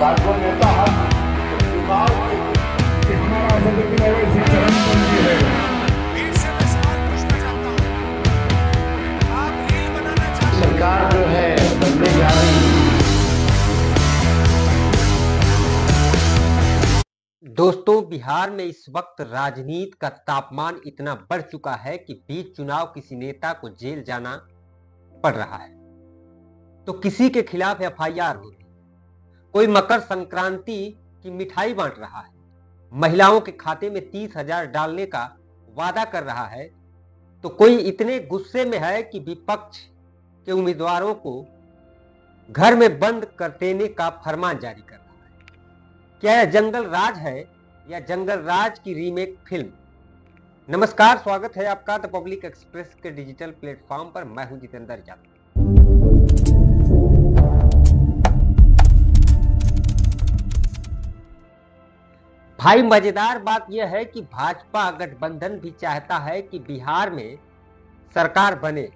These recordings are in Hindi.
भाजपा नेता चुनाव के हमारा प्रगति में ऐसी चरमपंथी है। भीड़ से मैं सवाल पूछना चाहता हूं, आप रील बनाना चाहते हैं? सरकार जो है बनने जा रही है। दोस्तों, बिहार में इस वक्त राजनीति का तापमान इतना बढ़ चुका है कि बीच चुनाव किसी नेता को जेल जाना पड़ रहा है तो किसी के खिलाफ एफआईआर हो रही है, कोई मकर संक्रांति की मिठाई बांट रहा है, महिलाओं के खाते में 30,000 डालने का वादा कर रहा है, तो कोई इतने गुस्से में है कि विपक्ष के उम्मीदवारों को घर में बंद कर देने का फरमान जारी कर रहा है। क्या यह जंगल राज है या जंगल राज की रीमेक फिल्म? नमस्कार, स्वागत है आपका द पब्लिक एक्सप्रेस के डिजिटल प्लेटफॉर्म पर। मैं हूं जितेंद्र यादव। भाई, मजेदार बात यह है कि भाजपा गठबंधन भी चाहता है कि बिहार में सरकार बने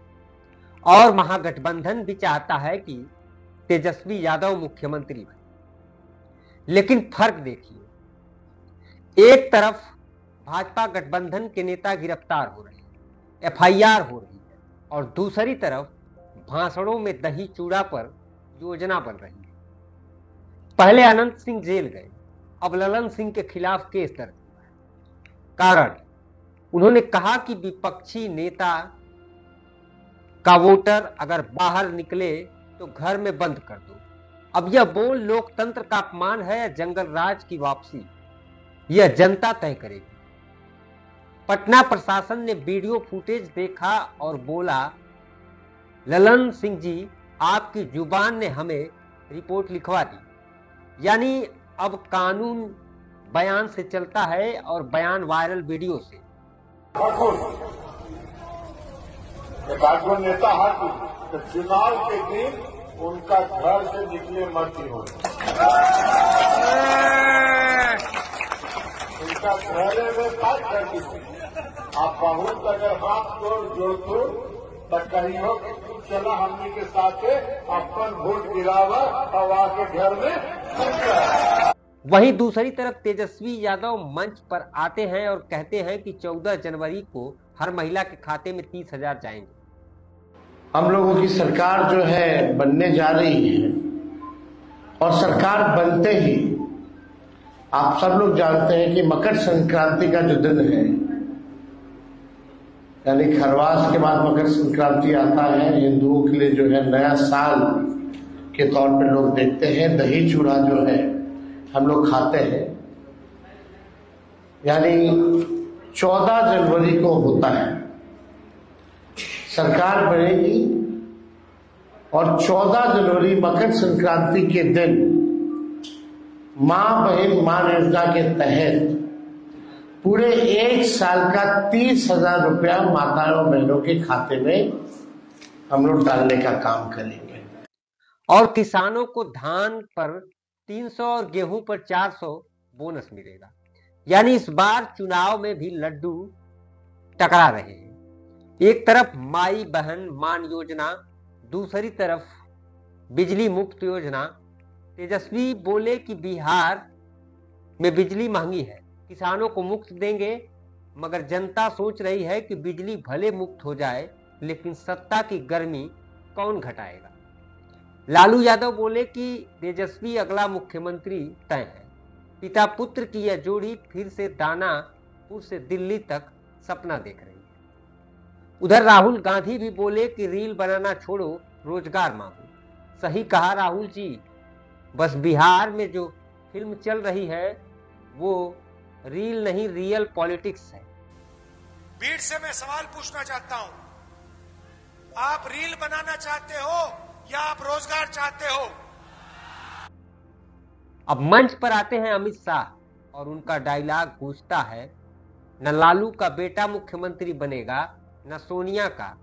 और महागठबंधन भी चाहता है कि तेजस्वी यादव मुख्यमंत्री बने। लेकिन फर्क देखिए, एक तरफ भाजपा गठबंधन के नेता गिरफ्तार हो रहे हैं, एफआईआर हो रही है, और दूसरी तरफ भाषणों में दही चूड़ा पर योजना बन रही है। पहले अनंत सिंह जेल गए, अब ललन सिंह के खिलाफ केस दर्ज हुआ है। कारण, उन्होंने कहा कि विपक्षी नेता का वोटर अगर बाहर निकले तो घर में बंद कर दो। अब यह बोल लोकतंत्र का अपमान है या जंगल राज की वापसी, यह जनता तय करेगी। पटना प्रशासन ने वीडियो फुटेज देखा और बोला, ललन सिंह जी, आपकी जुबान ने हमें रिपोर्ट लिखवा दी। यानी अब कानून बयान से चलता है और बयान वायरल वीडियो से। भाजपा नेता तो चुनाव के दिन उनका घर से निकले मत हो, उनका घरे में बात कर दीजिए। आप बहुत अगर हाथ जोड़ दो तो कहीं हो कि तू चला हमने के साथ अपन वोट गिरावा और आके घर में। वहीं दूसरी तरफ तेजस्वी यादव मंच पर आते हैं और कहते हैं कि 14 जनवरी को हर महिला के खाते में 30,000 जाएंगे। हम लोगों की सरकार जो है बनने जा रही है और सरकार बनते ही आप सब लोग जानते हैं कि मकर संक्रांति का जो दिन है, यानी खरवास के बाद मकर संक्रांति आता है। हिंदुओं के लिए जो है नया साल के तौर पे लोग देखते हैं। दही चूड़ा जो है हम लोग खाते हैं। यानी 14 जनवरी को होता है, सरकार बनेगी और 14 जनवरी मकर संक्रांति के दिन मां बहन मान योजना के तहत पूरे एक साल का 30,000 रुपया माताओं बहनों के खाते में हम लोग डालने का काम करेंगे। और किसानों को धान पर 300 और गेहूं पर 400 बोनस मिलेगा। यानी इस बार चुनाव में भी लड्डू टकरा रहे हैं। एक तरफ माई बहन मान योजना, दूसरी तरफ बिजली मुफ्त योजना। तेजस्वी बोले कि बिहार में बिजली महंगी है, किसानों को मुफ्त देंगे, मगर जनता सोच रही है कि बिजली भले मुफ्त हो जाए लेकिन सत्ता की गर्मी कौन घटाएगा। लालू यादव बोले कि तेजस्वी अगला मुख्यमंत्री तय है। पिता पुत्र की यह जोड़ी फिर से दानापुर से दिल्ली तक सपना देख रही है। उधर राहुल गांधी भी बोले कि रील बनाना छोड़ो, रोजगार मांगो। सही कहा राहुल जी, बस बिहार में जो फिल्म चल रही है वो रील नहीं, रियल पॉलिटिक्स है। भीड़ से मैं सवाल पूछना चाहता हूं, आप रील बनाना चाहते हो या आप रोजगार चाहते हो? अब मंच पर आते हैं अमित शाह और उनका डायलॉग गूंजता है, न लालू का बेटा मुख्यमंत्री बनेगा, न सोनिया का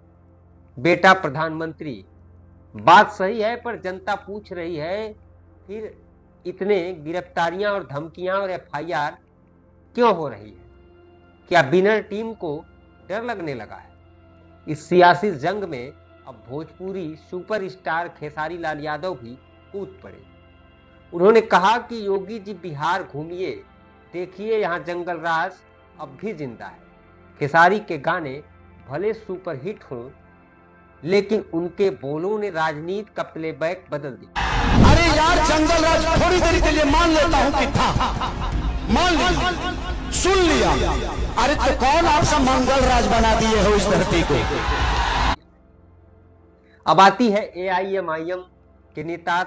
बेटा प्रधानमंत्री। बात सही है, पर जनता पूछ रही है फिर इतने गिरफ्तारियां और धमकियां और एफआईआर क्यों हो रही है? क्या विनर टीम को डर लगने लगा है? इस सियासी जंग में अब भोजपुरी सुपरस्टार खेसारी लाल यादव भी कूद पड़े। उन्होंने कहा कि योगी जी बिहार घूमिए, देखिए यहाँ जंगल राज अब भी जिंदा है। खेसारी के गाने भले सुपरहिट हों, लेकिन उनके बोलों ने राजनीति का प्लेबैक बदल दिया। अरे यार, जंगल राज थोड़ी देर के लिए मान लेता हूं कि था, मान लिया, सुन लिया। अरे तो कौन आपसा मंगल राज बना दिए हो इस धरती को। अब आती है AIMIM के नेता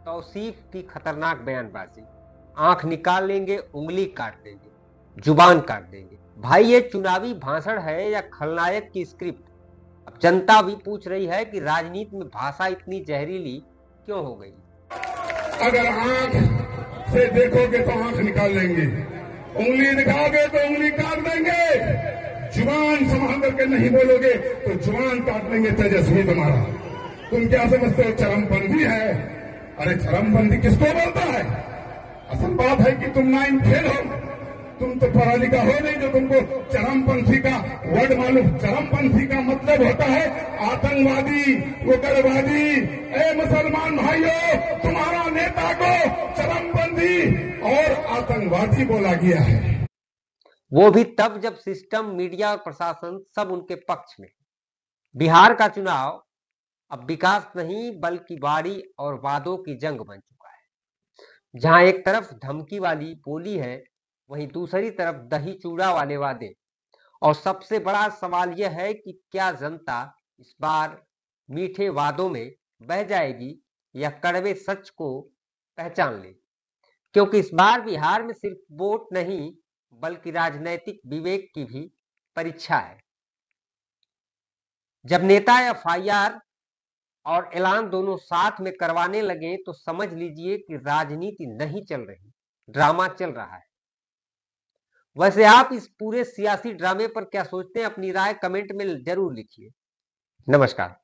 तौसीफ की खतरनाक बयानबाजी। आंख निकाल लेंगे, उंगली काट देंगे, जुबान काट देंगे। भाई ये चुनावी भाषण है या खलनायक की स्क्रिप्ट? अब जनता भी पूछ रही है कि राजनीति में भाषा इतनी जहरीली क्यों हो गई। अगर आंख से देखोगे तो आंख निकाल लेंगे, उंगली दिखाओगे तो उंगली काट देंगे, जुबान संभाल करके नहीं बोलोगे तो जुबान काट लेंगे। तेजस्वी तुम्हारा, तुम क्या समझते हो चरमपंथी है? अरे चरमपंथी किसको बोलता है? असल बात है कि तुम 9 फेल हो, तुम तो पढ़ा लिखा हो नहीं जो तुमको चरमपंथी का वर्ड मालूम। चरमपंथी का मतलब होता है आतंकवादी, उग्रवादी। ए मुसलमान भाइयों, तुम्हारा नेता को चरमपंथी और आतंकवादी बोला गया है। वो भी तब जब सिस्टम, मीडिया और प्रशासन सब उनके पक्ष में। बिहार का चुनाव अब विकास नहीं बल्कि वाड़ी और वादों की जंग बन चुका है। जहां एक तरफ धमकी वाली बोली है, वहीं दूसरी तरफ दही चूड़ा वाले वादे। और सबसे बड़ा सवाल यह है कि क्या जनता इस बार मीठे वादों में बह जाएगी या कड़वे सच को पहचान लेगी? क्योंकि इस बार बिहार में सिर्फ वोट नहीं बल्कि राजनीतिक विवेक की भी परीक्षा है। जब नेता FIR और ऐलान दोनों साथ में करवाने लगे तो समझ लीजिए कि राजनीति नहीं चल रही, ड्रामा चल रहा है। वैसे आप इस पूरे सियासी ड्रामे पर क्या सोचते हैं? अपनी राय कमेंट में जरूर लिखिए। नमस्कार।